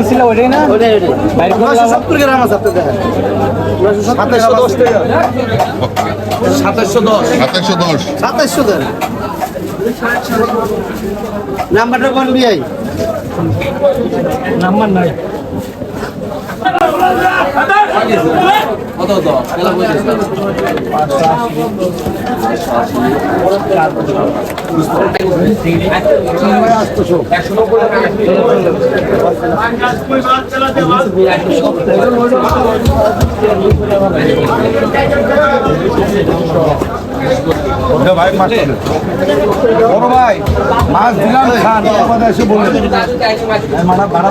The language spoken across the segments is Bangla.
দিছিল ওইটাই না? ওইটাই ওইটাই। বাইরে করে 970 গ্রাম আছে আপনার দেখেন। 2710 টাকা। 2710 2700 দেন। নাম্বারটা কোন বিআই? নাম্বার নাই। কত কত কেলা বলছিস ভাই মাছ বড় ভাই মাছ দিলাম খান কথা এসে বললেন মানা ভাড়া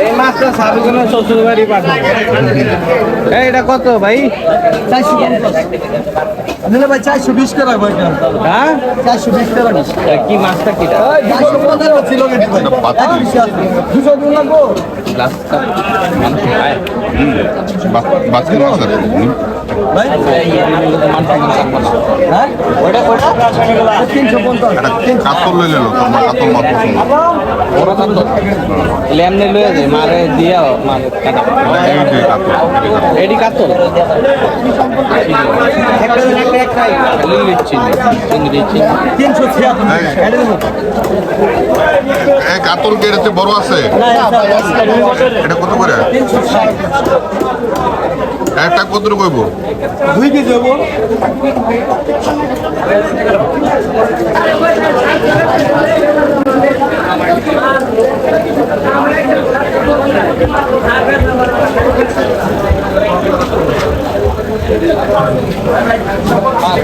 এই মাছটা সাবিগুলো শ্বশুর বাড়ি পাঠায়। এটা কত ভাই? 450 ভাই 420 টাকা ভাই হ্যাঁ 420 টাকা কি মাছটা কিটা? 415 ছিল কিন্তু ভাই 200 দিন লাগবো মানুষ খায় বাচ্চা মাছ আছে ভাই হ্যাঁ ওটা 350 কাতল লইলেন তোমার কাতল মাছ পছন্দ বড় কাতল লেমনে লয়ে যায় মারে দিয়া মারে কাটা এই যে কাতল এডি কাতল লিলি চিনি চিংড়ি চিনি 376 এই কাতল কেড়েছে বড় আছে এটা কত করে 360 একটা কত করে কইব 2 কেজি হবো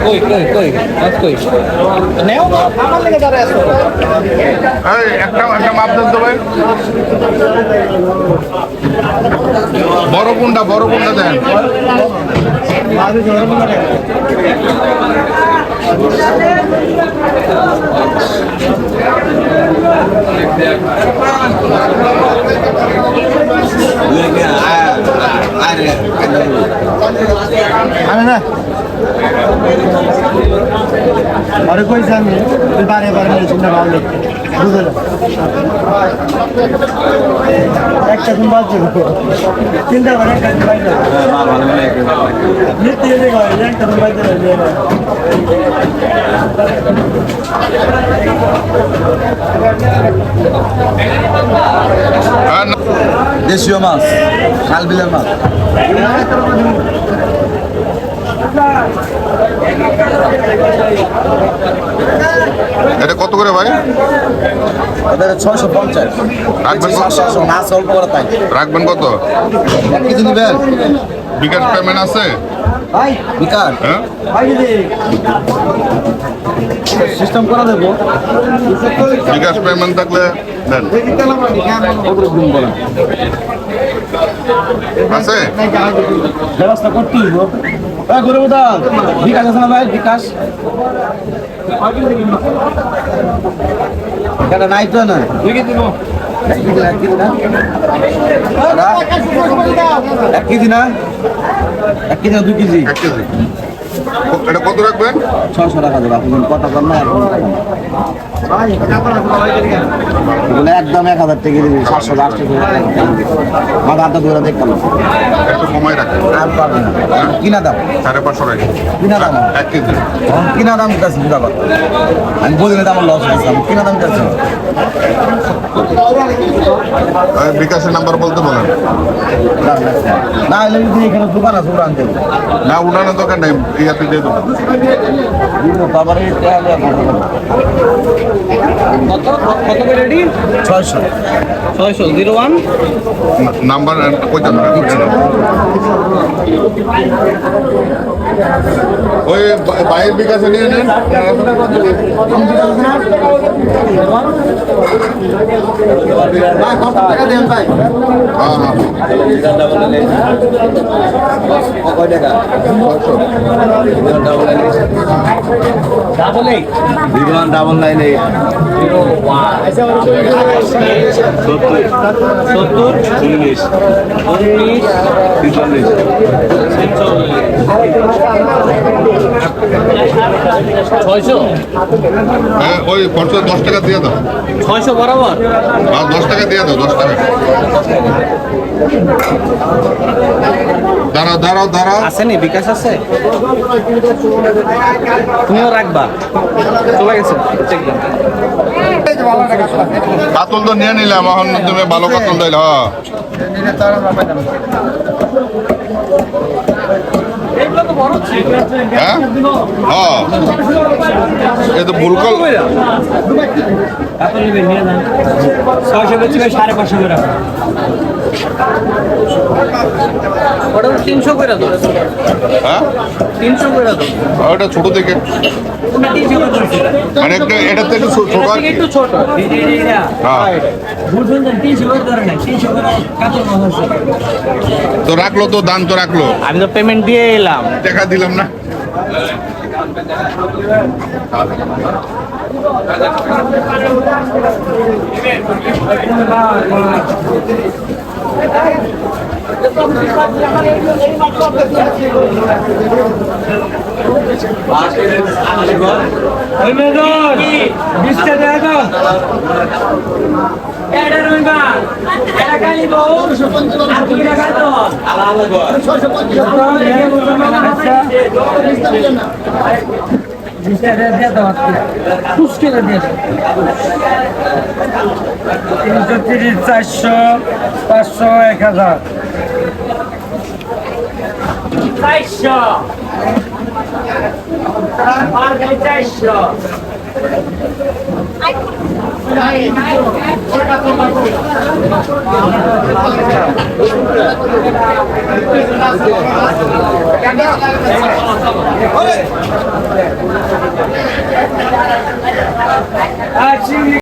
কই কই কই কই নেও আমার লেগে দাঁড়ায় আছো এই একটা একটা মাপ দেন তো ভাই বড় কোনটা দেন আরে না আরে কই জানি বারে বারে মেশিন না ভালো বুঝলে একটা দিন বাদ যাবে চিন্তা করে একটা দিন বাদ যাবে নিতে গেলে একটা দিন বাদ যাবে দেশীয় মাছ খাল বিলের মাছ এটা কত করে ভাই ওদের 650 রাখবেন কত? মাছ অল্প করে তাই রাখবেন কত 1 কেজি নেবেন বিকাশ পেমেন্ট আছে ভাই বিকাশ হ্যাঁ ভাই দিদি সিস্টেম করা দেবো বিকাশ পেমেন্ট থাকলে দেন আছে ব্যবস্থা করতে হইব গরু দাল বিকাশ আছে না ভাই বিকাশ এটা নাই তো না এক কেজি না 2 কেজি 1 কেজি এটা কত রাখবেন 600 টাকা দেবো আপনি কত কর না এগুলো একদম 1000 টাকা দিবি 700 800 মাথা আটটা ধরে দেখলাম একটু সময় রাখেন আর পারবে না কিনা দাম 550 টাকা কিনা দাম 1 কেজি কিনা দাম কাছে দিবা আমি বলি না আমার লস হয়েছে আমি কিনা দাম কাছে বিকাশের নাম্বার বলতে বলেন না এলে যদি এখানে দোকান আছে ওরা আনতে না উনানের দোকান নাই ইয়াতে দিয়ে দেবো বাবার কত কত করে রেডি 600 601 নাম্বার কইতে ওই বাইরের বিকাশে নিয়ে নেন ভাই কত টাকা দেন ভাই হ্যাঁ হ্যাঁ কয় টাকা 600 ডাবল 9 70 19 হ্যাঁ ওই 10 টাকা দিয়ে দাও 600 বরাবর। আর 10 টাকা দিয়ে দাও 10 টাকা দাঁড়াও আছে নি বিকাশ আছে? তুমিও রাখবা, চলে গেছে চেক দাও। কাতল তো নিয়ে নিলাম এখন তুমি ভালো কাতল দিলে হ্যাঁ হ্যাঁ হ্যাঁ এই তো ভুল কল 600 বেচি 550 করে ওটা 300 করে দাও, হ্যাঁ 300 করে দাও। ওটা ছোট থেকে মানে একটা এটা থেকে ছোট আর কি। একটু ছোট। হ্যাঁ বুঝুন 300 করে ধরে না 300 করে কাতল মাছ আছে তো রাখলো তো দাম তো রাখলো আমি তো পেমেন্ট দিয়ে এলাম। টাকা দিলাম না ওই মেজর 20 টা দেয়া দাও এটা রইবা এটা খালি বউ আর কি টাকা তো আলা আলা গো 20 টা দেয়া দাও পুষ্টি করে দিয়ে 330 400 500 1000 400 আর গাই 400 আচ্ছা